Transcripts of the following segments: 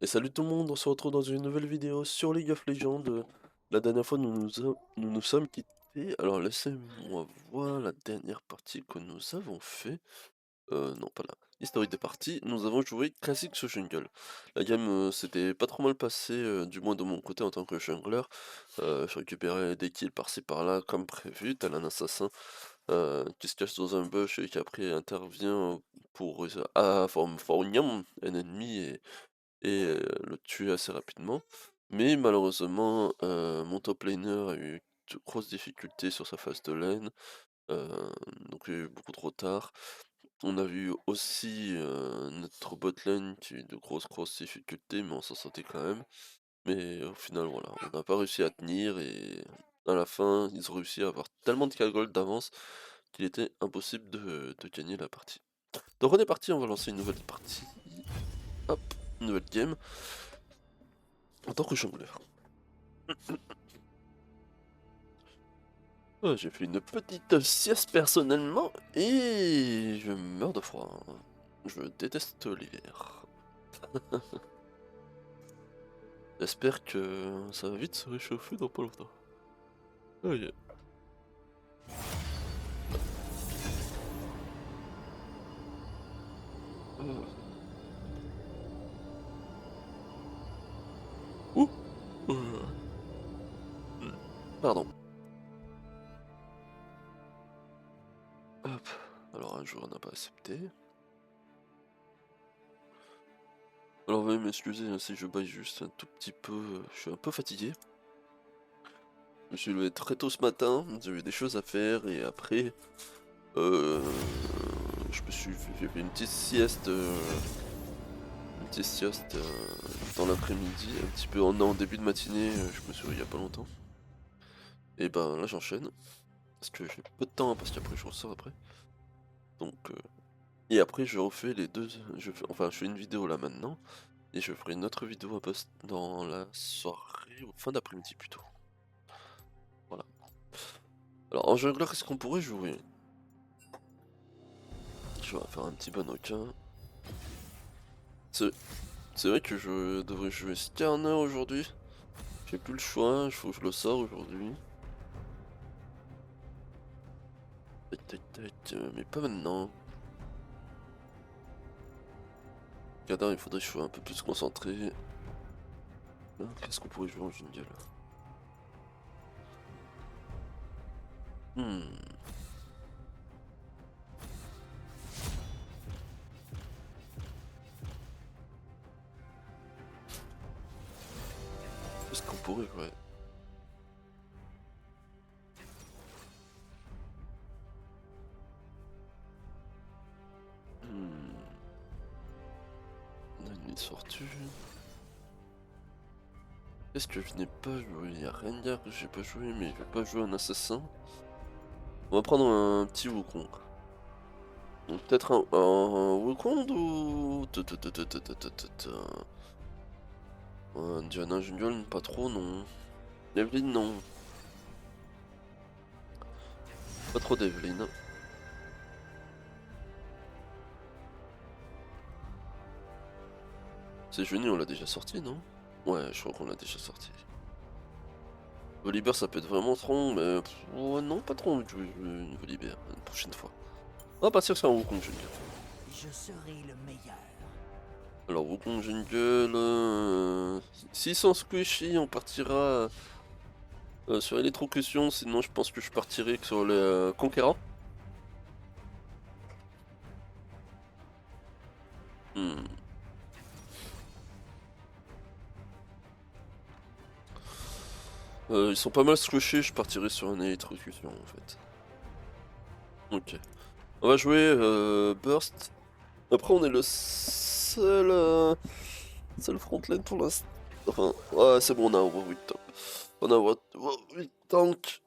Et salut tout le monde, on se retrouve dans une nouvelle vidéo sur League of Legends. La dernière fois, nous nous sommes quittés. Alors, laissez-moi voir la dernière partie que nous avons fait. Non, pas là. Historique des parties, nous avons joué classique sur jungle. La game s'était pas trop mal passée, du moins de mon côté en tant que jungler. Je récupérais des kills par-ci par-là comme prévu, tel un assassin qui se cache dans un bush et qui après intervient pour former un ennemi et le tuer assez rapidement. Mais malheureusement, mon top laner a eu de grosses difficultés sur sa phase de lane, heu, donc il y a eu beaucoup trop tard. On a vu aussi, notre bot lane qui a eu de grosses difficultés, mais on s'en sortait quand même. Mais au final, voilà, on n'a pas réussi à tenir et à la fin, ils ont réussi à avoir tellement de k gold d'avance qu'il était impossible de gagner la partie. Donc on est parti, on va lancer une nouvelle partie. Hop, nouvelle game en tant que jungler. J'ai fait une petite sieste personnellement et je meurs de froid. Je déteste l'hiver. J'espère que ça va vite se réchauffer dans pas longtemps. Oh yeah. Ouh. Pardon. Hop. Alors un jour on n'a pas accepté. Alors veuillez m'excuser hein, si je baille juste un tout petit peu. Je suis un peu fatigué. Je me suis levé très tôt ce matin, j'avais des choses à faire et après euh, j'ai fait une petite sieste dans l'après-midi, un petit peu en début de matinée, je me suis réveillé il y a pas longtemps. Et ben là j'enchaîne, parce que j'ai peu de temps, parce qu'après je ressors après. Donc et après je refais les deux, je fais une vidéo là maintenant, et je ferai une autre vidéo un peu dans la soirée, ou fin d'après-midi plutôt. Voilà. Alors en jungler, qu'est-ce qu'on pourrait jouer? Je vais faire un petit Bannock. C'est c'est vrai que je devrais jouer Skarner aujourd'hui. J'ai plus le choix, il faut que je le sors aujourd'hui. Tac tac tac, mais pas maintenant. Gadin, il faudrait que je sois un peu plus concentré. Qu'est-ce qu'on pourrait jouer en jungle? Hmm. Qu'est-ce qu'on pourrait, ouais. Hmm. On a une Miss Fortune. Qu'est-ce que je n'ai pas joué? Il y a Rengar que j'ai pas joué, mais je vais pas jouer un assassin. On va prendre un petit Wukong. Donc peut-être un Wukong ou... Diana Jungle, pas trop, non. Evelyn, non. Pas trop d'Evelyn. C'est Genie, on l'a déjà sorti, non? Ouais, je crois qu'on l'a déjà sorti. Volibear, ça peut être vraiment trop, mais... oh, non, pas trop envie de jouer une Volibear, une prochaine fois. On va partir sur un Wukong Jungle. Je serai le meilleur. Alors, Wukong Jungle... S'ils sont squishy, on partira sur Electrocution, sinon je pense que je partirai sur le Conquérant. Hmm. Ils sont pas mal squishés, je partirai sur un Electrocution en fait. Ok. On va jouer Burst. Après, on est le seul frontline pour l'instant. Enfin, ouais, c'est bon, on a un Warwick top. On a un Warwick tank.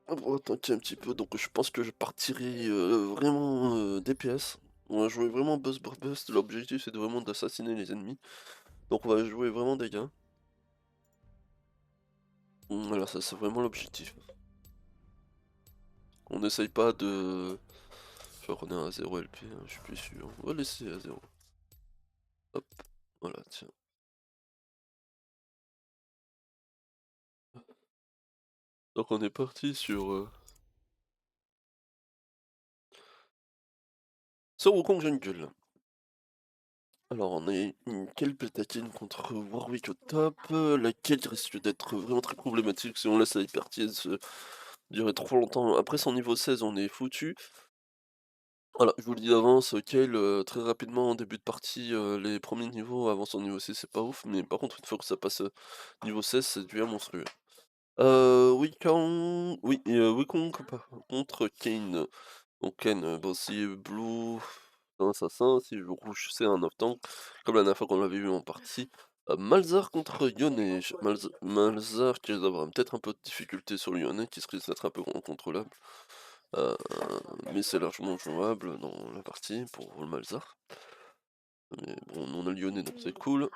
On va tanker un petit peu, donc je pense que je partirai vraiment DPS. On va jouer vraiment Bust par Bust. L'objectif, c'est vraiment d'assassiner les ennemis. Donc, on va jouer vraiment dégâts. Voilà, ça, c'est vraiment l'objectif. On n'essaye pas de... Je crois qu'on est à 0 LP, hein, je suis plus sûr. On va laisser à 0. Hop. Voilà, tiens. Donc on est parti sur Wukong Jungle. Alors on a une quelle platine contre Warwick au top, laquelle risque d'être vraiment très problématique si on laisse la partie se durer trop longtemps. Après son niveau 16 on est foutu. Voilà, je vous le dis d'avance, Kayle, très rapidement en début de partie, les premiers niveaux avant son niveau 6 c'est pas ouf, mais par contre une fois que ça passe, niveau 16 ça devient monstrueux. Wukong oui, Wukong par contre Kayn. Donc Ken, bon si blue, c'est un assassin, si rouge c'est un off-tank, comme la dernière fois qu'on l'avait vu en partie. Malzahar contre Yone, Malzahar qui risque d'avoir peut-être un peu de difficulté sur le Yone, qui risque d'être un peu incontrôlable. Euh, mais c'est largement jouable dans la partie pour le Malzahar. Mais bon, on a le Yone donc c'est cool.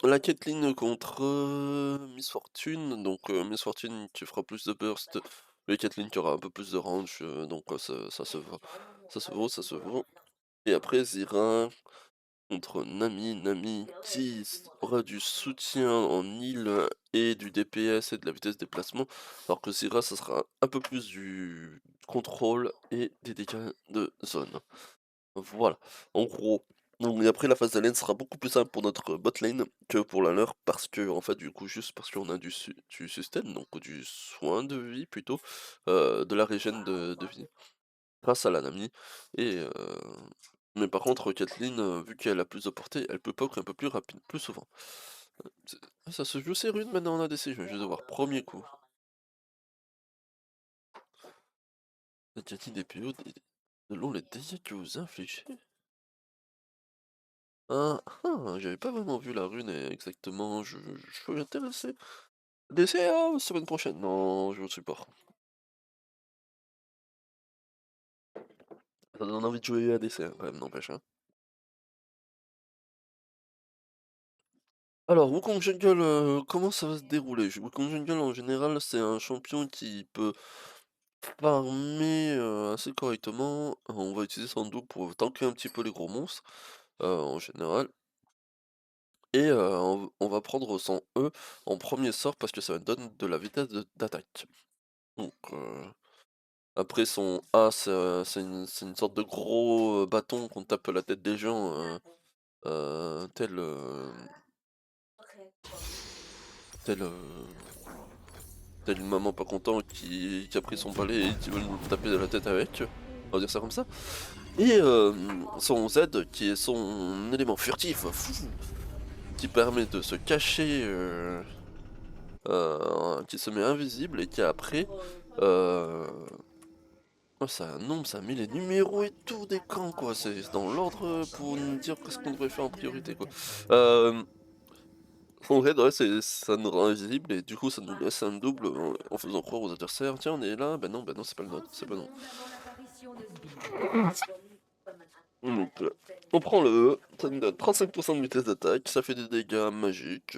La Caitlyn contre Miss Fortune, donc Miss Fortune qui fera plus de burst, mais Caitlyn qui aura un peu plus de range, donc ça se vaut, ça se vaut, ça se vaut. Et après Zira contre Nami, Nami qui aura du soutien en heal et du DPS et de la vitesse de déplacement, alors que Zira ça sera un peu plus du contrôle et des dégâts de zone. Voilà, en gros. Donc, et après la phase d'haleine sera beaucoup plus simple pour notre bot lane que pour la leur parce que en fait du coup juste parce qu'on a du sustain, donc du soin de vie plutôt, de la régène de vie grâce à la Nami. Et mais par contre Caitlyn, vu qu'elle a plus de portée, elle peut poke un peu plus rapide, plus souvent. Ça se joue c'est rude maintenant en ADC, je vais juste devoir premier coup. La Caitlyn des PO selon les dégâts que vous infligez. Ah, ah, j'avais pas vraiment vu la rune exactement, je suis intéressé. DC semaine prochaine, non, je ne suis pas. Ça donne envie de jouer à DC quand même, n'empêche. Hein. Alors, Wukong Jungle, comment ça va se dérouler? Wukong Jungle en général, c'est un champion qui peut farmer assez correctement. On va utiliser son double pour tanker un petit peu les gros monstres, en général. Et on va prendre son E en premier sort parce que ça donne de la vitesse d'attaque. Donc, après son A, c'est une sorte de gros bâton qu'on tape la tête des gens, tel, tel, tel une maman pas contente qui a pris son balai et qui veut nous taper la tête avec, on va dire ça comme ça. Et son Z, qui est son élément furtif, qui permet de se cacher, qui se met invisible et qui après... Oh, ça a un nombre, ça a mis les numéros et tout des camps, quoi. C'est dans l'ordre pour nous dire qu'est-ce qu'on devrait faire en priorité, quoi. En vrai, ouais, ça nous rend invisible et du coup, ça nous laisse un double en faisant croire aux adversaires. Tiens, on est là. Ben non, c'est pas le nôtre, c'est pas non. Donc, on prend le E, ça nous donne 35% de vitesse d'attaque, ça fait des dégâts magiques.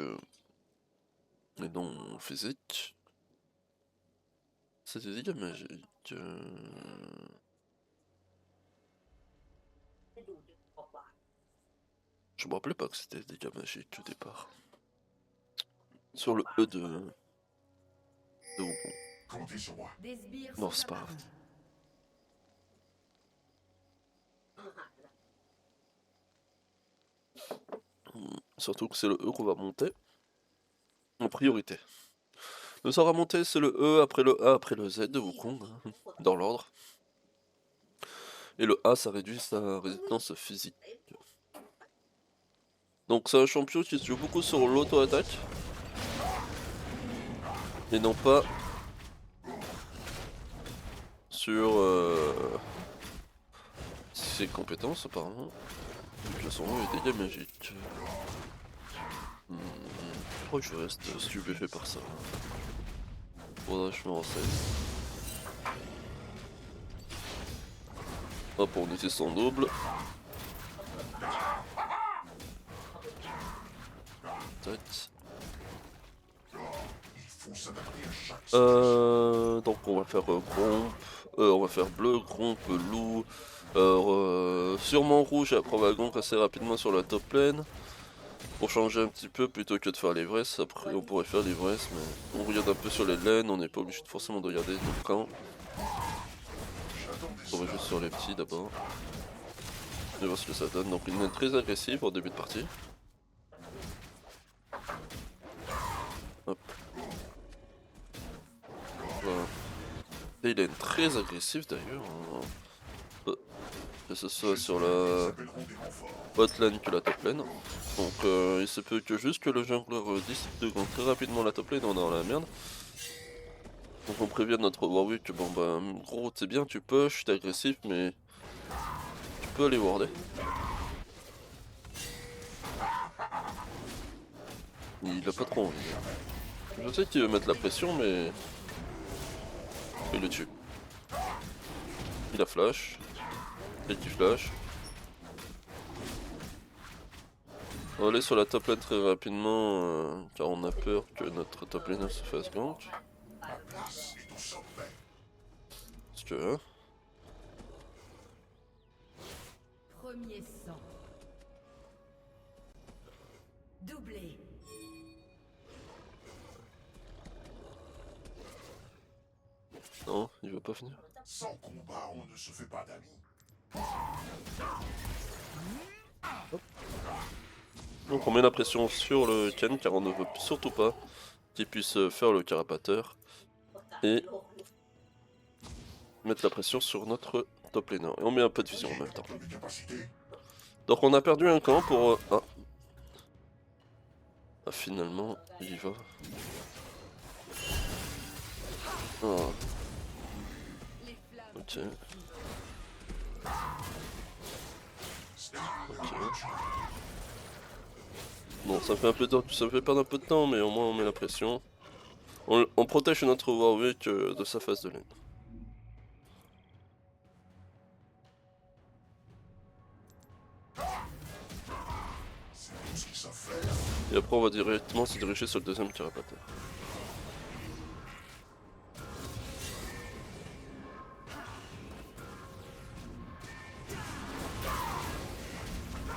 Et non physique. C'est des dégâts magiques. Je me rappelais pas que c'était des dégâts magiques au départ. Sur le E de Wukong. Non, c'est pas grave. Surtout que c'est le E qu'on va monter en priorité. Le sort à monter, c'est le E, après le A, après le Z de Wukong, hein, dans l'ordre. Et le A, ça réduit sa résistance physique. Donc c'est un champion qui se joue beaucoup sur l'auto-attaque. Et non pas sur ses compétences apparemment. Vu que son nom est dégâts magiques. Je crois que je reste stupéfait par ça. Faudrait que je me renseigne. Hop, on utilise son double. Tac. Donc on va faire Gromp, on va faire bleu, Gromp, loup, sûrement rouge et après on va Gromp assez rapidement sur la top lane. Pour changer un petit peu, plutôt que de faire l'ivresse, après on pourrait faire l'ivresse, mais on regarde un peu sur les lanes, on n'est pas obligé forcément de regarder nos camps. On va juste sur les petits d'abord. Et voir ce que ça donne. Donc une lane très agressive au début de partie. Hop. Voilà. Et il est très agressif d'ailleurs. Que ce soit sur la bot lane que la top lane. Donc il se peut que juste que le jungler décide de gagner très rapidement la top lane, on est dans la merde. Donc on prévient notre Warwick que bon bah gros c'est bien, tu push, t'es agressif mais tu peux aller warder. Il a pas trop envie. Je sais qu'il veut mettre la pression mais il le tue. Il a flash. Et qui flash. On va aller sur la top lane très rapidement car on a peur que notre top laner se fasse gank. Parce que... Premier sang. Doublé. Non, il veut pas venir. Sans combat, on ne se fait pas d'amis. Donc on met la pression sur le Ken car on ne veut surtout pas qu'il puisse faire le carapateur. Et mettre la pression sur notre top laner. Et on met un peu de vision en même temps. Donc on a perdu un camp pour... Ah, finalement, il y va. Oh. Ok. Ok. Bon, ça fait un peu de... ça fait perdre un peu de temps, mais au moins on met la pression. On protège notre Warwick de sa phase de lane. Et après on va directement se diriger sur le deuxième carapateur.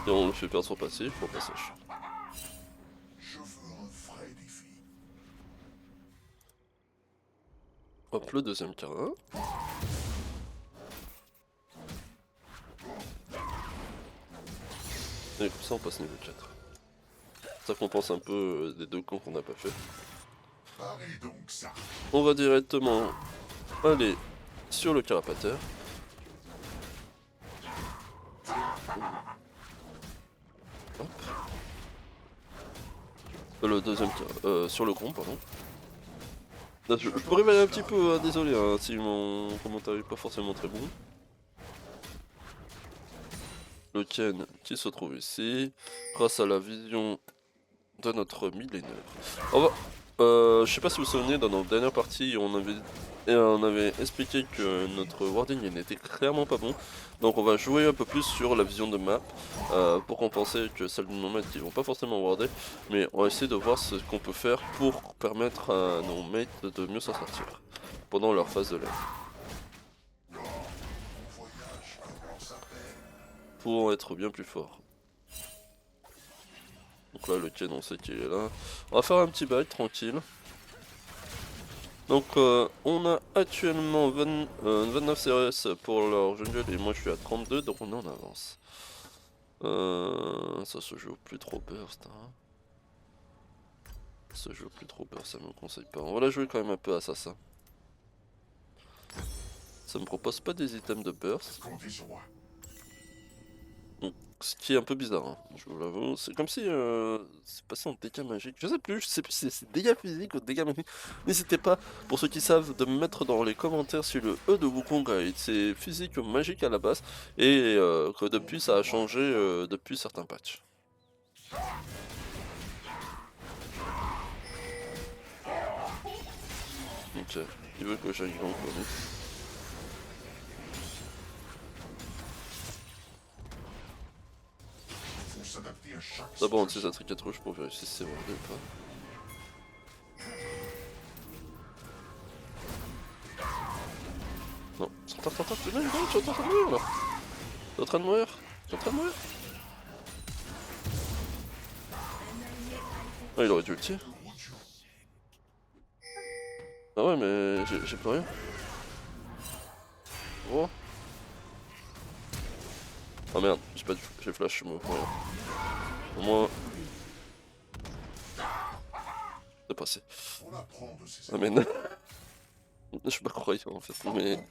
Et on le fait perdre son passif au passage. Je veux un vrai défi. Hop, le deuxième cara. Et comme ça on passe niveau 4. Ça compense un peu des deux camps qu'on n'a pas fait. Donc ça. On va directement aller sur le carapateur. Hop. Le deuxième sur le grom, pardon. Là, je peux révéler un petit peu, désolé hein, si mon commentaire n'est pas forcément très bon. Le Ken qui se trouve ici, grâce à la vision de notre millénaire. On va... je sais pas si vous vous souvenez, dans notre dernière partie, on avait expliqué que notre warding n'était clairement pas bon. Donc on va jouer un peu plus sur la vision de map pour compenser que celles de nos mates qui vont pas forcément warder. Mais on va essayer de voir ce qu'on peut faire pour permettre à nos mates de mieux s'en sortir pendant leur phase de lane. Pour être bien plus fort. Donc là le Ken on sait qu'il est là. On va faire un petit bail tranquille. Donc on a actuellement 29 CRS pour leur jungle et moi je suis à 32 donc on est en avance. Ça se joue plus trop burst hein. Ça se joue plus trop burst, ça me conseille pas. On va la jouer quand même un peu assassin. Ça me propose pas des items de burst. Comptez sur moi. Ce qui est un peu bizarre, hein, je vous l'avoue. C'est comme si c'est passé en dégâts magiques. Je sais plus si c'est dégâts physiques ou dégâts magiques. N'hésitez pas, pour ceux qui savent, de me mettre dans les commentaires si le E de Wukong c'est physique ou magique à la base. Et que depuis ça a changé depuis certains patchs. Ok, il veut que j'aille gank lui. D'abord on utilise la triquette rouge pour vérifier si c'est wardé ou pas. Non, attends, tu es en train de mourir là. Tu es en train de mourir. Tu es en train de mourir. Ah, il aurait dû ulti. Ah ouais, mais j'ai plus rien. Oh. Ah merde, j'ai flash moi. Voilà. Au moins. C'est passé. On apprend de ses Ah mais non. Je suis pas croyant en fait, mais.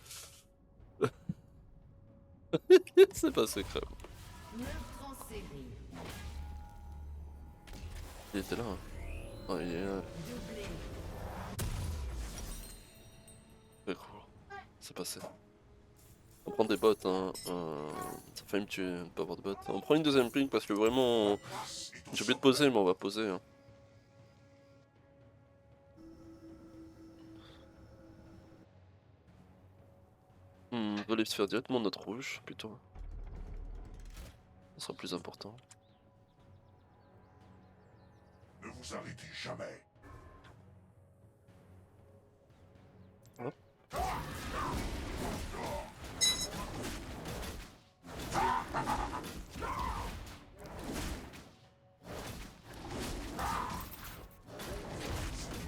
C'est passé crème. Meurtre en série. Il était là. Hein. Ah, il est là. Doublé. C'est cool. C'est passé. On prend des bots, hein. Ça fait me tuer de pas avoir de bots. On prend une deuxième ping parce que vraiment. J'ai oublié de poser, mais on va poser. Hein. On va les faire directement notre rouge plutôt. Ça sera plus important. Ne vous arrêtez jamais. Hop. Tout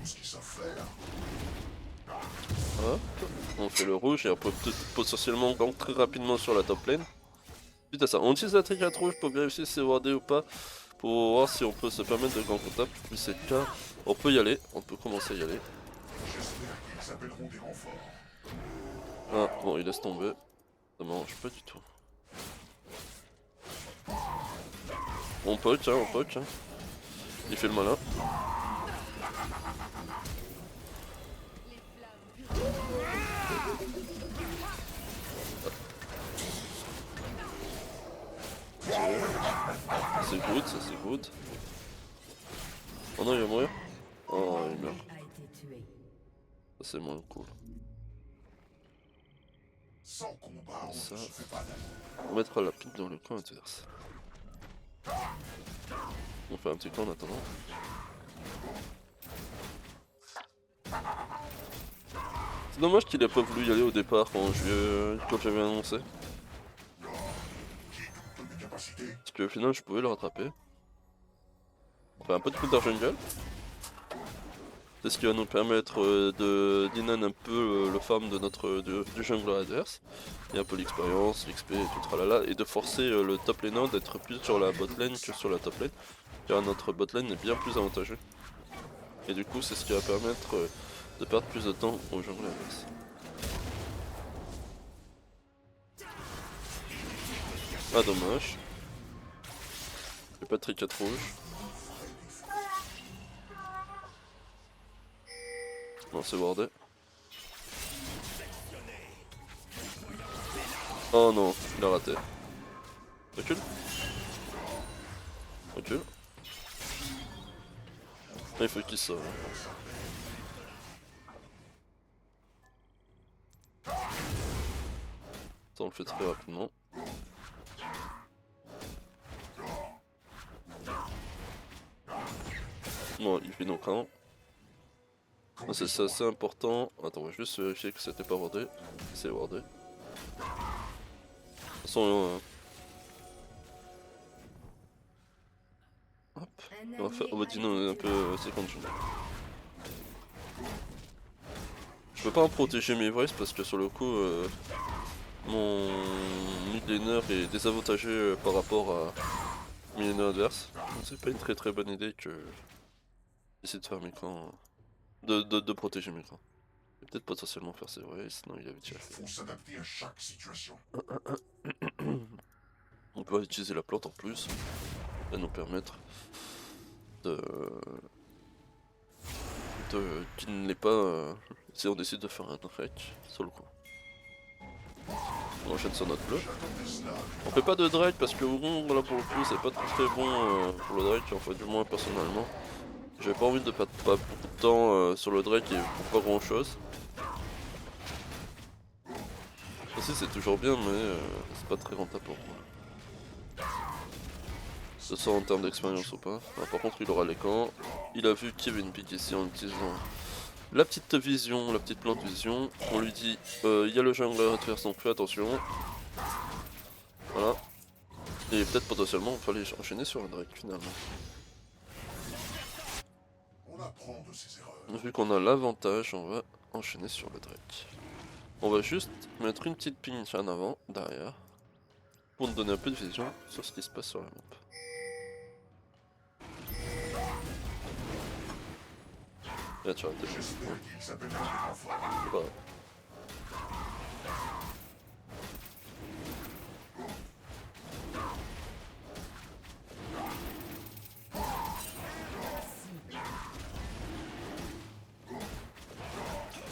ce qu'ils savent faire. Hop. On fait le rouge et on peut potentiellement gank très rapidement sur la top lane. Suite à ça, on utilise la tricade rouge pour vérifier si c'est wardé ou pas. Pour voir si on peut se permettre de gank au top. Plus c'est le cas, on peut y aller. On peut commencer à y aller. J'espère qu'ils appelleront des renforts. Ah, bon, il laisse tomber. Ça m'arrange pas du tout. On poke, hein, on poke. Hein. Il fait le malin. C'est good, ça c'est good. Oh non, il va mourir. Oh, il meurt. A été tué. Ça c'est moins cool. Sans combat, on Ça. ne se fait pas d'amis. On mettra la pinte dans le coin adverse. On fait un petit coin en attendant. C'est dommage qu'il ait pas voulu y aller au départ quand j'avais annoncé. Qui doute de mes capacités? Parce qu'au final je pouvais le rattraper. On fait un peu de coup jungle. C'est ce qui va nous permettre de d'inan un peu le farm de du jungler adverse. Et un peu l'expérience, l'XP et tout tralala. Et de forcer le top laner d'être plus sur la bot lane que sur la top lane. Car notre bot lane est bien plus avantageux. Et du coup c'est ce qui va permettre de perdre plus de temps au jungler adverse. Ah dommage. J'ai pas de tricade rouge. Non c'est wardé. Oh non, il a raté. Recule. Recule. Ah, il faut qu'il sauve. Ça on le fait très rapidement. Bon, il fait donc un. Ah, c'est assez important. Attends, on va juste vérifier que c'était pas wardé. C'est wardé. De toute façon, hop. On va dîner un peu séquence. Je peux pas en protéger mes voices parce que sur le coup, mon mid laner est désavantagé par rapport à mes laners adverses. C'est pas une très bonne idée que d'essayer de faire mes camps. De protéger mes camps. Et peut-être potentiellement faire ses voices, sinon il avait déjà Il fait. faut s'adapter à chaque situation. On peut utiliser la plante en plus. Ça va nous permettre de qu'il ne l'ait pas si on décide de faire un Drake sur le coup. On enchaîne sur notre bleu. On fait pas de Drake parce que bon, là pour le coup c'est pas très bon pour le Drake, enfin du moins personnellement. J'avais pas envie de perdre pas beaucoup de temps sur le Drake et pour pas grand chose. Aussi c'est toujours bien mais c'est pas très rentable pour moi. Ce soit en termes d'expérience ou pas. Ah, par contre il aura les camps. Il a vu qu'il y avait une pique ici en utilisant la petite vision, la petite plante vision. On lui dit il y a le jungler adverse donc fais attention. Voilà. Et peut-être potentiellement il fallait enchaîner sur un Drake finalement. On apprend de ses erreurs. Vu qu'on a l'avantage, on va enchaîner sur le Drake. On va juste mettre une petite pinch en avant, derrière, pour nous donner un peu de vision sur ce qui se passe sur la map. Là, tu arrêtes. J'espère qu'il s'appellera des enfants. Voilà.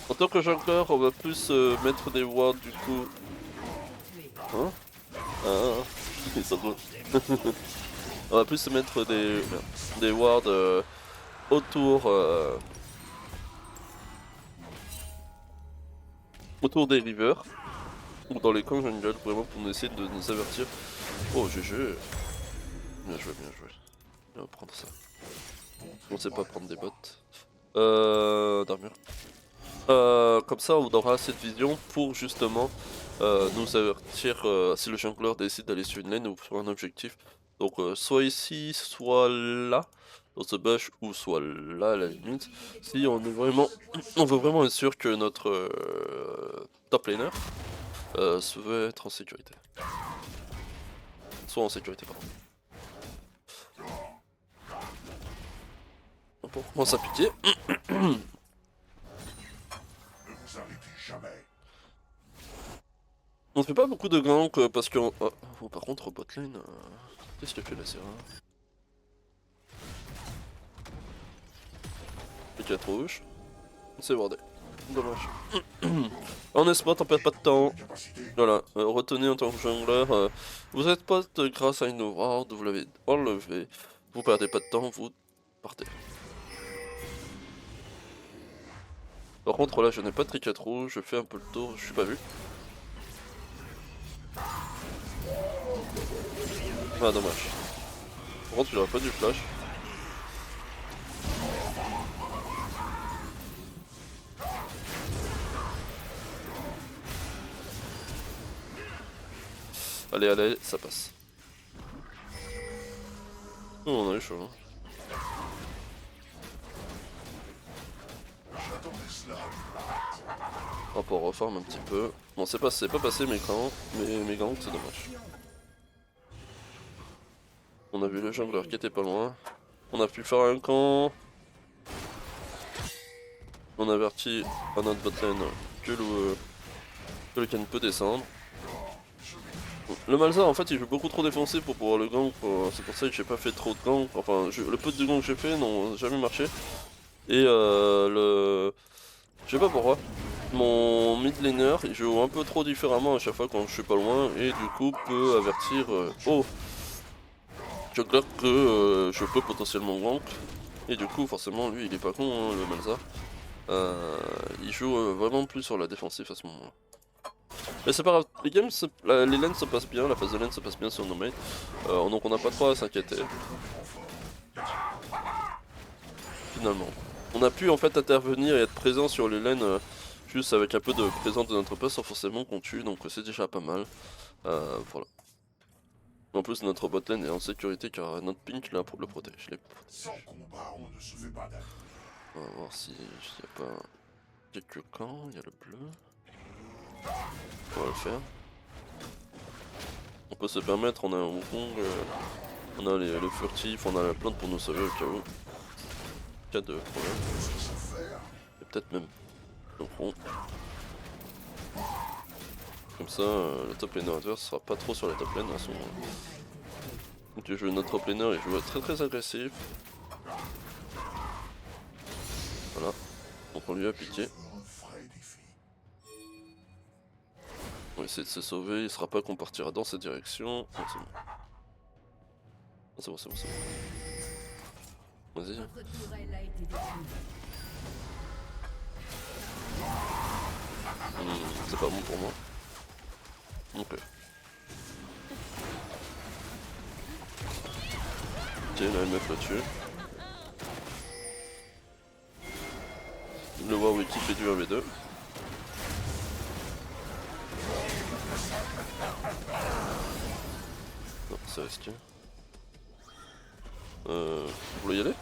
En tant que jongleur, on va plus mettre des wards du coup. Hein? Ah, ça doit. On va plus se mettre des wards autour autour des rivers ou dans les camps jungle vraiment pour essayer de nous avertir. Oh GG. Bien joué, bien joué. On va prendre ça. On sait pas prendre des bottes. D'armure. Comme ça on aura cette vision pour justement nous avertir si le jungler décide d'aller sur une lane ou sur un objectif. Donc soit ici, soit là, dans ce bush, ou soit là à la limite. Si on est vraiment, on veut vraiment être sûr que notre top laner se veut être en sécurité. Soit en sécurité, pardon. Donc on commence à piquer. Ne vous arrêtez jamais. On ne fait pas beaucoup de gank parce que... Oh, par contre, botlane, qu'est-ce qu'il fait là, c'est rare. Les 4 rouges. C'est bordé. Dommage. On est spot, on perd pas de temps. Voilà, retenez en tant que jungler, vous êtes pote grâce à une ward, vous l'avez enlevé. Vous perdez pas de temps, vous partez. Par contre là je n'ai pas de trick rouge, je fais un peu le tour, je suis pas vu. Ah dommage. Par contre il aurait pas du flash. Allez allez, ça passe. Oh, on a eu chaud. Hein. On va reformer un petit peu. Bon c'est pas passé mes ganks, c'est dommage. On a vu le jungler qui était pas loin. On a pu faire un camp. On avertit à notre botlane que le can peut descendre. Le Malzahar en fait il joue beaucoup trop défoncé pour pouvoir le gank, c'est pour ça que j'ai pas fait trop de gank, enfin le peu de gank que j'ai fait n'ont jamais marché. Et je sais pas pourquoi, mon mid laner il joue un peu trop différemment à chaque fois quand je suis pas loin et du coup peut avertir oh je claque que je peux potentiellement gank. Et du coup forcément lui il est pas con hein, le Malzahar. Il joue vraiment plus sur la défensive à ce moment là. Mais c'est pas grave, les lanes se passent bien, la phase de lane se passe bien sur nos mains, donc on n'a pas trop à s'inquiéter. Finalement. On a pu en fait intervenir et être présent sur les lanes juste avec un peu de présence de notre poste sans forcément qu'on tue, donc c'est déjà pas mal. Voilà. En plus notre bot lane est en sécurité car notre pink là pour le protège. Sans combat, on ne se fait pas d'amis. On va voir si il n'y a pas quelques camps, il y a le bleu. On va le faire. On peut se permettre, on a un Wukong, on a le furtif, on a la plante pour nous sauver au cas où. Cas de problème. Et peut-être même le front. Comme ça, le top laner adverse sera pas trop sur la top lane à ce moment-là. Donc je joue notre top laner et je joue très agressif. Voilà. Donc on lui a piqué. On va essayer de se sauver, il sera pas qu'on partira dans cette direction. Ah, c'est bon. Ah, c'est bon, c'est bon, c'est bon. Vas-y. Votre tourelle a été détruite. C'est pas bon pour moi. Ok. Ok, là, le meuf là-dessus. Le War Wiki fait du 1v2. Non, c'est risqué. Vous voulez y aller?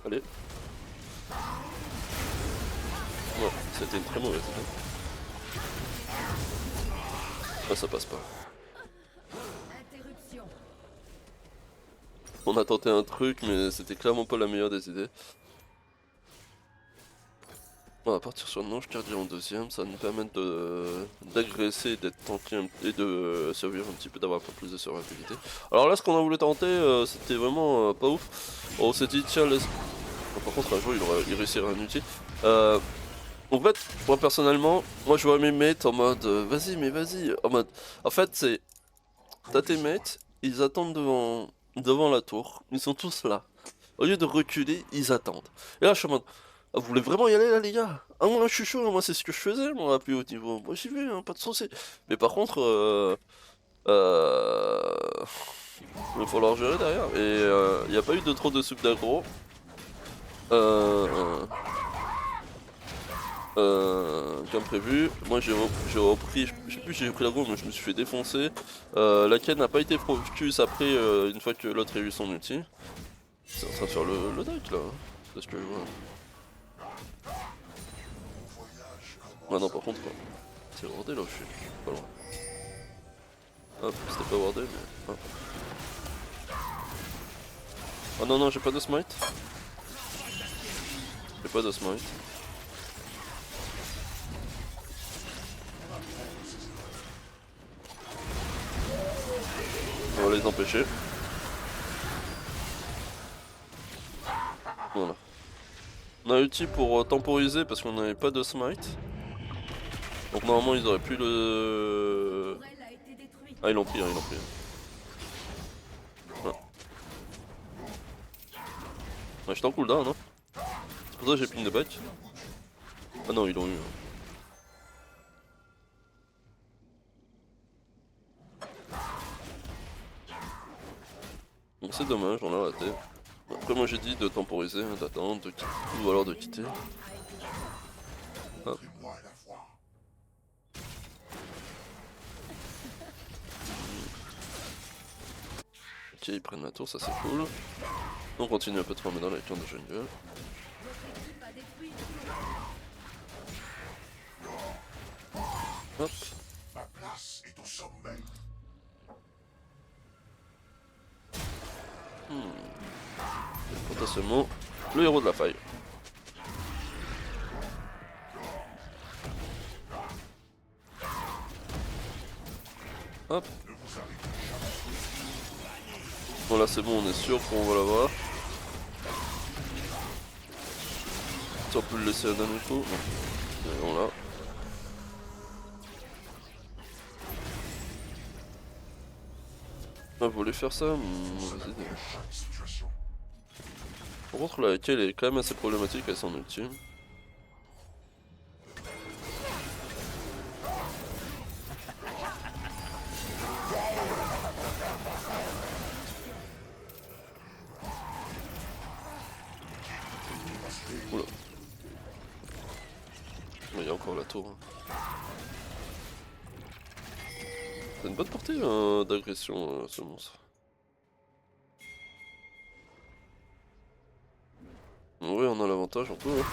Allez. Ouais, c'était une très mauvaise idée. Ah, ça passe pas. Interruption. On a tenté un truc, mais c'était clairement pas la meilleure des idées. On va partir sur le manche cardio en deuxième, ça va nous permettre d'agresser et d'être tanké et de survivre un petit peu, d'avoir un peu plus de survivabilité. Alors là, ce qu'on a voulu tenter, c'était vraiment pas ouf. On s'est dit, tiens, par contre, un jour, il réussirait un outil. En fait, moi personnellement, moi je vois mes mates en mode, vas-y, mais vas-y. En fait, c'est, t'as tes mates, ils attendent devant la tour, ils sont tous là. Au lieu de reculer, ils attendent. Et là, je suis en mode, ah, vous voulez vraiment y aller là, les gars? Ah, moi, je suis chaud, moi, c'est ce que je faisais, moi, à plus haut niveau. Moi, j'y vais, hein, pas de soucis. Mais par contre, il va falloir gérer derrière. Et il n'y a pas eu de trop de soupe d'aggro. Euh, comme prévu. Moi, j'ai repris, je sais plus, j'ai pris l'aggro, mais je me suis fait défoncer. La Ken n'a pas été focus après, une fois que l'autre a eu son ulti. C'est en train de faire le deck là, hein. C'est ce que je vois. Ah non, par contre, c'est wardé là où je suis. Pas loin. Hop, c'était pas wardé, mais. Hop. Oh non, non, j'ai pas de smite. J'ai pas de smite. On va les empêcher. Voilà. On a ulti pour temporiser parce qu'on n'avait pas de smite. Donc normalement ils auraient pu le... Tourelle a été détruite. Ah, ils l'ont pris, hein, ils l'ont pris. Ouais. Ouais, j'étais en cooldown, hein. C'est pour ça que j'ai ping de back. Ah non, ils l'ont eu. Hein. Donc c'est dommage, on l'a raté. Après moi j'ai dit de temporiser, hein, d'attendre, de quitter, ou alors de quitter. Hop. Montrez-moi la voie. Ok, ils prennent la tour, ça c'est cool. On continue un peu de former dans la carte de jungle. Votre équipe a détruit une tour. Hop. Ma place est au sommet. Potentiellement le héros de la faille. Hop. Bon là c'est bon, on est sûr qu'on va l'avoir. Si on peut le laisser à dernier coup. Non. Et on l'a. Ah, vous voulez faire ça? Mauvaise idée. Chaque situation. Par contre la kill est quand même assez problématique avec son ulti. Oula. Il y a encore la tour. Hein. C'est une bonne portée d'agression ce monstre. Oui, on a l'avantage un peu. Hein.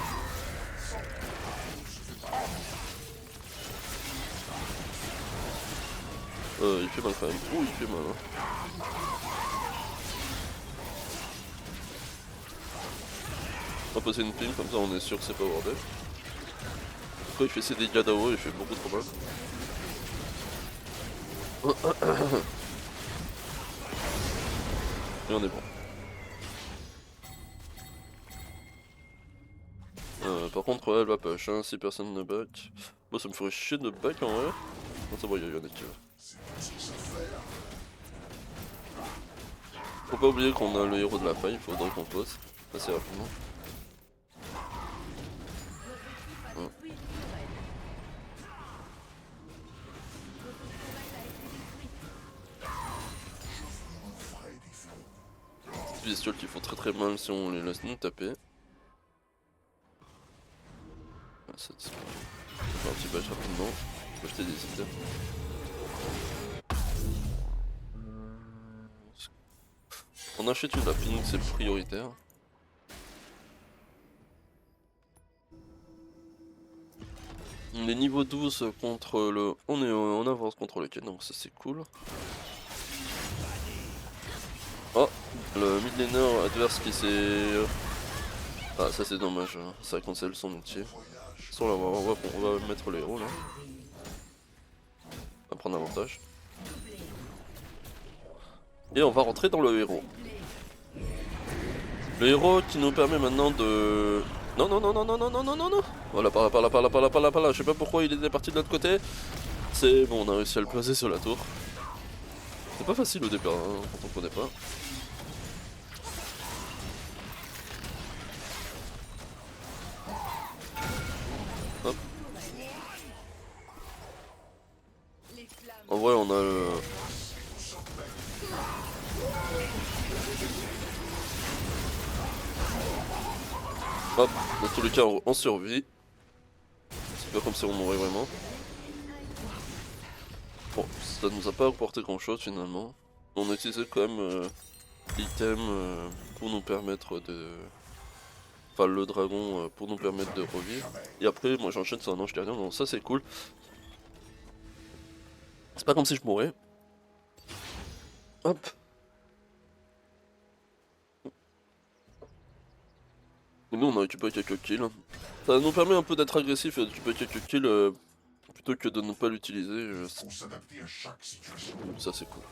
Il fait mal quand même. Oh, il fait mal. Hein. On va passer une ping, comme ça on est sûr que c'est pas wardé. Pourquoi il fait ses dégâts d'AO, il fait beaucoup trop mal. Et on est bon. Par contre, ouais, elle va push, hein, si personne ne back. Moi ça me ferait chier de back en vrai. Non, ça va, il y a Yannick qui va. Faut pas oublier qu'on a le héros de la faille, il faudrait qu'on pose assez rapidement. Votre équipe a détruit une tourelle. Votre tourelle a été détruite. Des bestioles qui font très très mal si on les laisse nous taper. Ah, ça disparaît. Je vais faire un petit badge rapidement. Faut acheter des items. On achète une lapine, c'est prioritaire. On est niveau 12 contre le... On est en avance contre le Ken, donc ça c'est cool. Oh, le mid laner adverse qui s'est... Ah ça c'est dommage, hein. Ça cancelle son métier. Sans l'avoir, on va mettre le héros là. On va prendre avantage. Et on va rentrer dans le héros. Le héros qui nous permet maintenant de... Non non non non non non non non non non. Voilà, par là, par là, par là, par là, par là, par là. Je sais pas pourquoi il était parti de l'autre côté. C'est bon, on a réussi à le placer sur la tour. C'est pas facile au départ, hein, quand on connaît pas. Hop. En vrai, on a le... Hop, dans tous les cas, on survit. C'est pas comme si on mourait vraiment. Bon, ça nous a pas apporté grand chose finalement. On a utilisé quand même l'item pour nous permettre de... Enfin le dragon pour nous permettre de revivre. Et après moi j'enchaîne sur un ange gardien, donc ça c'est cool. C'est pas comme si je mourais. Hop. Et nous on a récupéré quelques kills. Ça nous permet un peu d'être agressif et de récupérer quelques kills plutôt que de ne pas l'utiliser. Pour s'adapter à chaque situation. Ça c'est cool.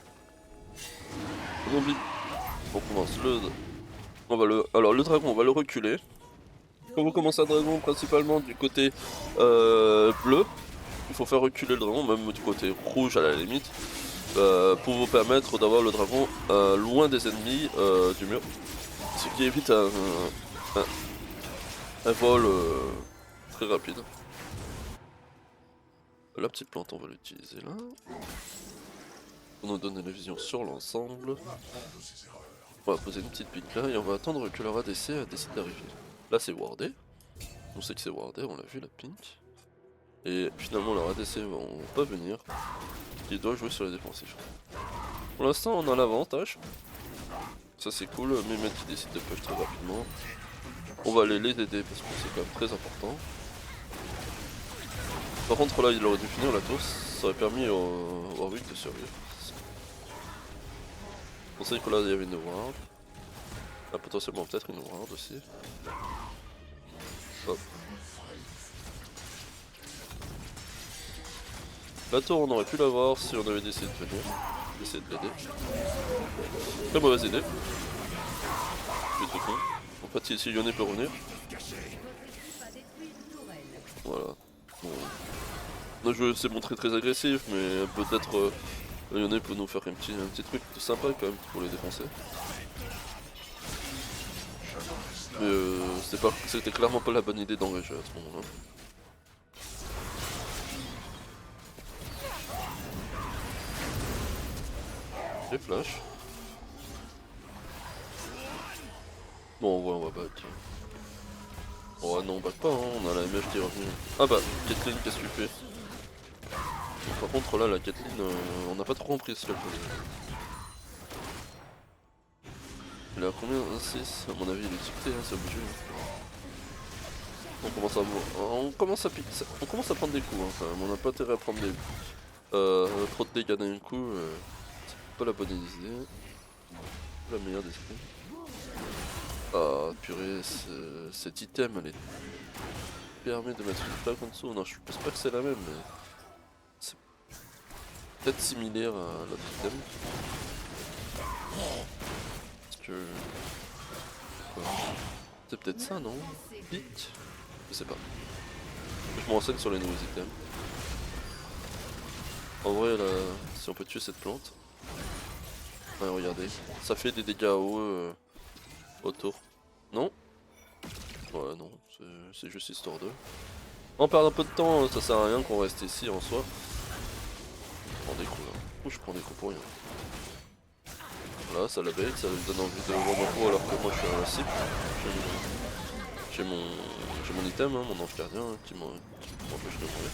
On oublie. On commence le... On va le... Alors le dragon on va le reculer. Quand vous commencez un dragon principalement du côté bleu, il faut faire reculer le dragon, même du côté rouge à la limite, pour vous permettre d'avoir le dragon loin des ennemis du mur. Ce qui évite un vol très rapide. La petite plante on va l'utiliser là. Pour nous donner la vision sur l'ensemble. On va poser une petite pique là et on va attendre que leur ADC décide d'arriver. Là c'est wardé. On sait que c'est wardé, on l'a vu la pink. Et finalement leur ADC vont pas venir. Il doit jouer sur les défensifs. Pour l'instant on a l'avantage. Ça c'est cool, Mehmet qui décide de push très rapidement. On va aller les aider parce que c'est quand même très important. Par contre là il aurait dû finir la tour, ça aurait permis au Warwick de survivre. On sait que là il y avait une ward. Ah, potentiellement peut-être une ward aussi. Hop. La tour on aurait pu l'avoir si on avait décidé de venir. Essayer de l'aider. Très mauvaise idée. Je suis tout con. En fait si Lyonnais peut revenir. Voilà. Bon. Le jeu s'est montré très agressif mais peut-être Lyonnais peut nous faire un petit truc sympa quand même pour les défoncer. Mais c'était clairement pas la bonne idée d'engager à ce moment-là. Les flashs. Bon ouais on va back. Oh non on back pas, hein. On a la MF qui est revenue. Ah bah Caitlyn qu'est-ce que tu fais? Par contre là la Caitlyn on n'a pas trop compris ce qu'elle faisait. Il a combien? 6 à mon avis il est tilté, hein, c'est obligé. On commence à voir. On commence à prendre des coups hein, quand même. On n'a pas intérêt à prendre des trop de dégâts d'un coup. C'est pas la bonne idée. La meilleure des idées. Ah purée, cet item elle permet de mettre une plaque en dessous. Non je pense pas que c'est la même mais c'est peut-être similaire à l'autre item. Parce que... C'est peut-être ça non? Pique? Je sais pas. Je me renseigne sur les nouveaux items. En vrai là, si on peut tuer cette plante. Ouais regardez, ça fait des dégâts autour. Non? Ouais non, c'est juste histoire d'eux. On perd un peu de temps, ça sert à rien qu'on reste ici en soi. Je prends des coups là. Ou je prends des coups pour rien. Voilà, ça la bait, ça me donne envie de voir mon coup alors que moi je suis invincible. J'ai mon item, hein, mon ange gardien hein, qui m'empêche de mourir.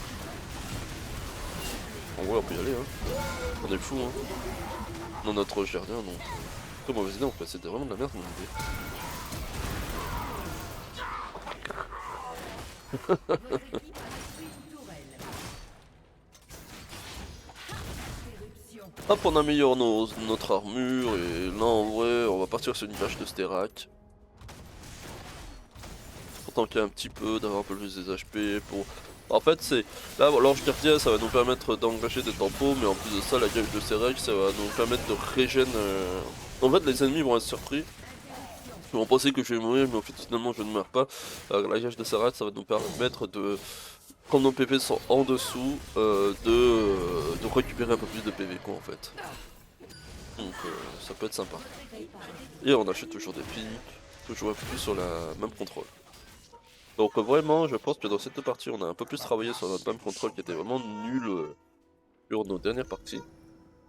En vrai on peut y aller hein. On est fou hein. On a notre ange gardien donc. Très mauvaise idée en fait, c'était vraiment de la merde mon idée. Hop, on améliore notre armure et là en vrai on va partir sur une vache de Sterak. Pour tanker un petit peu, d'avoir un peu plus des HP pour... En fait c'est... Là l'ange gardien ça va nous permettre d'engager des tempos, mais en plus de ça la gage de Sterak ça va nous permettre de régène... En fait les ennemis vont être surpris. Ils vont penser que je vais mourir mais en fait finalement je ne meurs pas. La gage de Sterak ça va nous permettre de... Quand nos PV sont en dessous, de récupérer un peu plus de PV quoi en fait. Donc ça peut être sympa. Et on achète toujours des pics, toujours appuyer sur la même contrôle. Donc vraiment je pense que dans cette partie on a un peu plus travaillé sur notre même contrôle qui était vraiment nul sur nos dernières parties.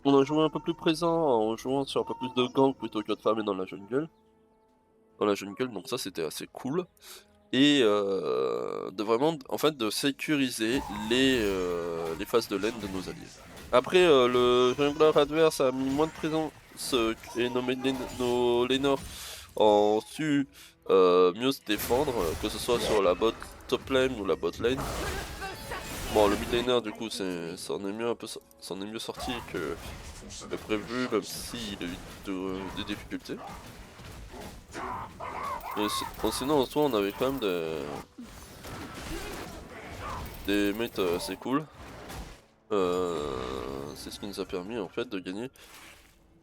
On a joué un peu plus présent en jouant sur un peu plus de gangs plutôt que de farmer dans la jungle. Donc ça c'était assez cool. Et de vraiment en fait de sécuriser les phases de lane de nos alliés. Après le jungler adverse a mis moins de présence et nos laners ont su mieux se défendre, que ce soit sur la bot top lane ou la bot lane. Bon le mid laner du coup c'en est mieux sorti que prévu, même s'il a eu des difficultés. Mais sinon en soi on avait quand même des mates assez cool. C'est ce qui nous a permis en fait de gagner.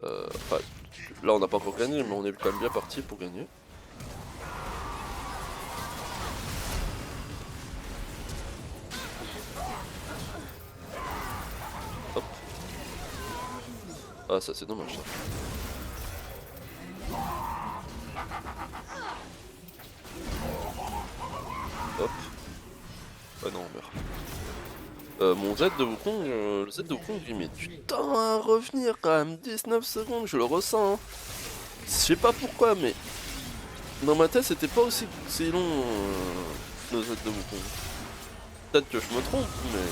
Enfin, là on n'a pas encore gagné mais on est quand même bien parti pour gagner. Hop. Ah ça c'est dommage ça. Hop. Ah non on meurt. Mon Z de Wukong, le Z de Wukong il met du temps à revenir quand même, 19 secondes, je le ressens. Hein. Je sais pas pourquoi mais dans ma tête c'était pas aussi long le Z de Wukong. Peut-être que je me trompe mais...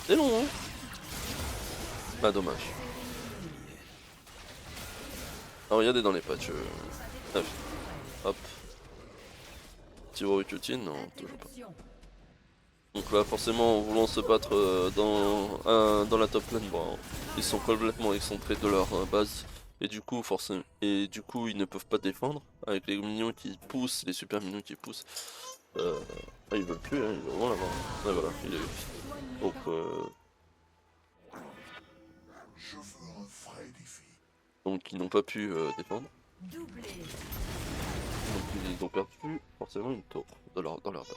C'est long hein. Ah dommage. Ah regardez dans les patchs. Ah, hop. Petit Roycutin, non, toujours pas. Donc là forcément en voulant se battre dans la top lane, bon, ils sont complètement excentrés de leur base. Et du coup forcément ils ne peuvent pas défendre avec les minions qui poussent, les super minions qui poussent. Ah, ils veulent plus, hein, ils veulent vraiment l'avoir. Ouais voilà, il est eu. Donc Je veux un vrai défi. donc ils n'ont pas pu défendre. Donc ils ont perdu forcément une tour dans leur base.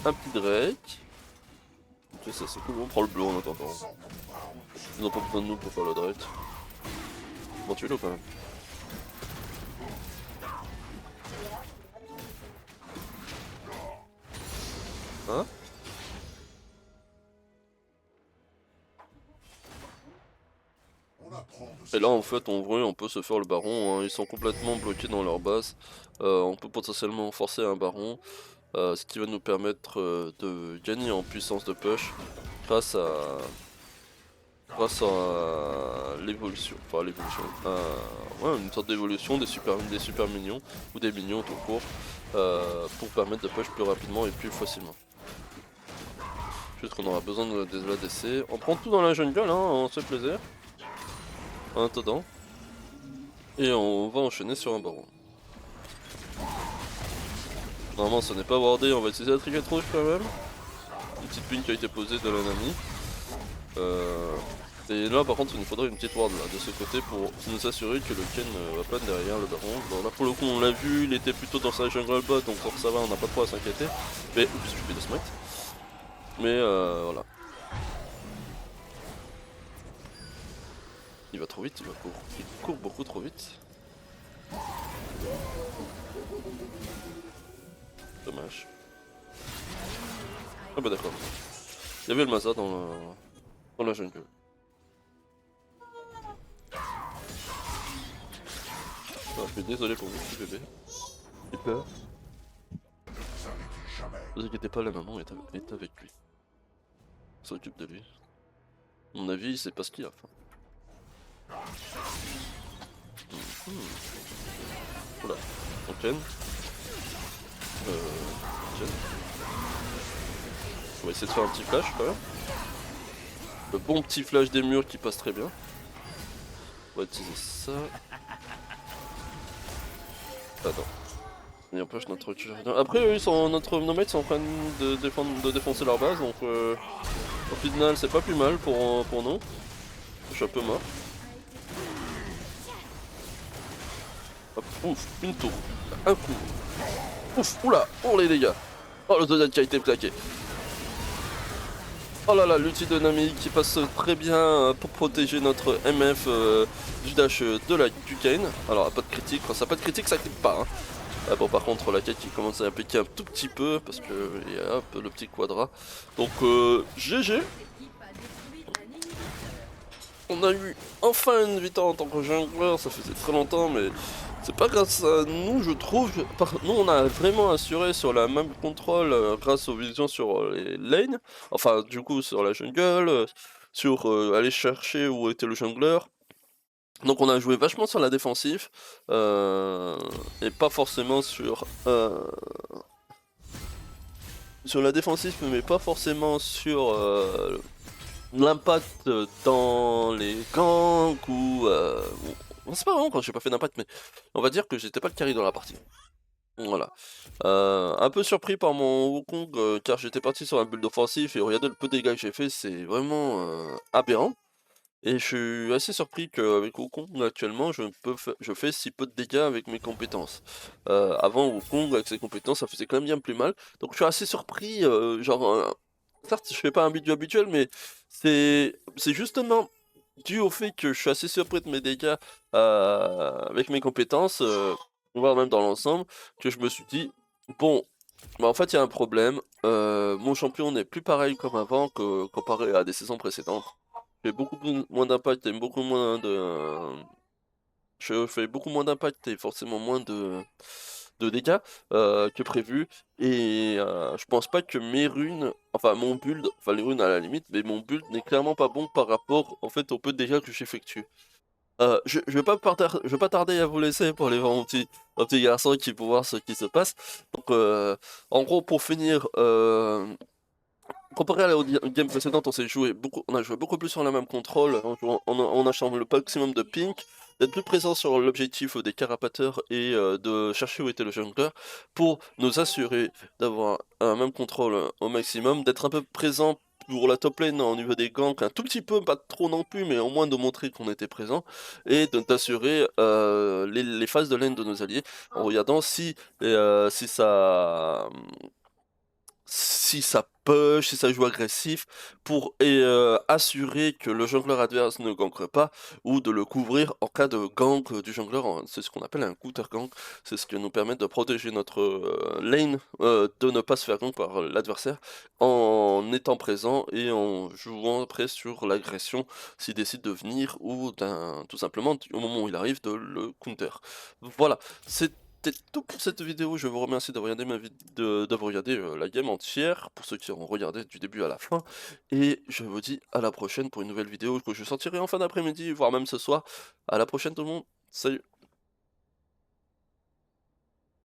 Un petit Drake. Ok ça c'est cool, on prend le bleu en attendant. Ils n'ont pas besoin de nous pour faire le Drake. Bon tu es là quand même. Hein? Et là en fait en vrai on peut se faire le baron, hein. Ils sont complètement bloqués dans leur base. On peut potentiellement forcer un baron, ce qui va nous permettre de gagner en puissance de push grâce à l'évolution, enfin l'évolution, ouais, une sorte d'évolution des super minions ou des minions tout court pour permettre de push plus rapidement et plus facilement. Juste qu'on aura besoin des ADC. On prend tout dans la jungle, hein, on se fait plaisir. En attendant. Et on va enchaîner sur un baron. Normalement ce n'est pas wardé, on va utiliser la trigger rouge quand même. Une petite ping qui a été posée de la Nami. Et là par contre il nous faudrait une petite ward là, de ce côté pour nous assurer que le Ken va pas derrière le baron. Bon là pour le coup on l'a vu, il était plutôt dans sa jungle bot donc ça va, on n'a pas trop à s'inquiéter. Mais oups, je fais de smite. Mais voilà. Il va trop vite, il court beaucoup trop vite. Dommage. Ah bah d'accord. Il y avait le Masa dans la jungle. Ah, je suis désolé pour vous, petit bébé. Il pleure. Ne vous inquiétez pas, la maman est avec lui. On s'occupe de lui. À mon avis, c'est pas ce qu'il a faim. Voilà, on ken. tienne. On va essayer de faire un petit flash quand même. Le bon petit flash des murs qui passe très bien. On va utiliser ça. Attends. Il empêche notre recul. Après, eux, nos mates sont en train de défoncer leur base, donc au final, c'est pas plus mal pour nous. Je suis un peu mort. Hop, ouf, une tour. Un coup. Ouf, oula, oh les dégâts. Oh, le Zodiac qui a été plaqué. Oh là là, l'outil dynamique qui passe très bien pour protéger notre MF du dash du Kayn. Alors, pas de critique, quand ça n'a pas de critique, ça clique pas. Hein. Ah bon, par contre, la quête qui commence à impliquer un tout petit peu parce que il y a un peu le petit quadra. Donc, GG. L'équipe a détruit un inhibiteur. On a eu enfin une victoire en tant que jungler, ça faisait très longtemps, mais c'est pas grâce à nous, je trouve. Nous, on a vraiment assuré sur la map control grâce aux visions sur les lanes, enfin, du coup, sur la jungle, sur aller chercher où était le jungler. Donc, on a joué vachement sur la défensive et pas forcément sur la défensive, mais pas forcément sur l'impact dans les ganks ou c'est pas vraiment quand j'ai pas fait d'impact, mais on va dire que j'étais pas le carry dans la partie. Voilà. Un peu surpris par mon Wukong car j'étais parti sur un build offensif et regardez le peu de dégâts que j'ai fait, c'est vraiment aberrant. Et je suis assez surpris qu'avec Wukong actuellement je fais si peu de dégâts avec mes compétences. Avant Wukong avec ses compétences ça faisait quand même bien plus mal. Donc je suis assez surpris, certes je fais pas un build habituel mais c'est justement dû au fait que je suis assez surpris de mes dégâts avec mes compétences, voire même dans l'ensemble, que je me suis dit bon bah en fait il y a un problème, mon champion n'est plus pareil comme avant comparé à des saisons précédentes. Je fais beaucoup moins d'impact et beaucoup moins de. Je fais beaucoup moins d'impact et forcément moins de dégâts que prévu. Et je pense pas que mes runes, enfin mon build, enfin les runes à la limite, mais mon build n'est clairement pas bon par rapport en fait au peu de dégâts que j'effectue. Je vais pas tarder à vous laisser pour aller voir mon petit garçon qui peut voir ce qui se passe. Donc en gros pour finir, comparé à la game précédente, on a joué beaucoup plus sur la même contrôle, en achetant le maximum de pink, d'être plus présent sur l'objectif des carapateurs et de chercher où était le jungler pour nous assurer d'avoir un même contrôle au maximum, d'être un peu présent pour la top lane au niveau des ganks, un tout petit peu, pas trop non plus, mais au moins de montrer qu'on était présent et d'assurer les phases de lane de nos alliés en regardant si ça push, si ça joue agressif, pour assurer que le jungler adverse ne gankerait pas, ou de le couvrir en cas de gank du jungler, c'est ce qu'on appelle un counter gank, c'est ce qui nous permet de protéger notre lane, de ne pas se faire gank par l'adversaire, en étant présent et en jouant après sur l'agression s'il décide de venir, ou tout simplement au moment où il arrive de le counter. Voilà, c'était tout pour cette vidéo, je vous remercie d'avoir regardé d'avoir regardé la game entière, pour ceux qui auront regardé du début à la fin, et je vous dis à la prochaine pour une nouvelle vidéo que je sortirai en fin d'après-midi, voire même ce soir. À la prochaine tout le monde, salut!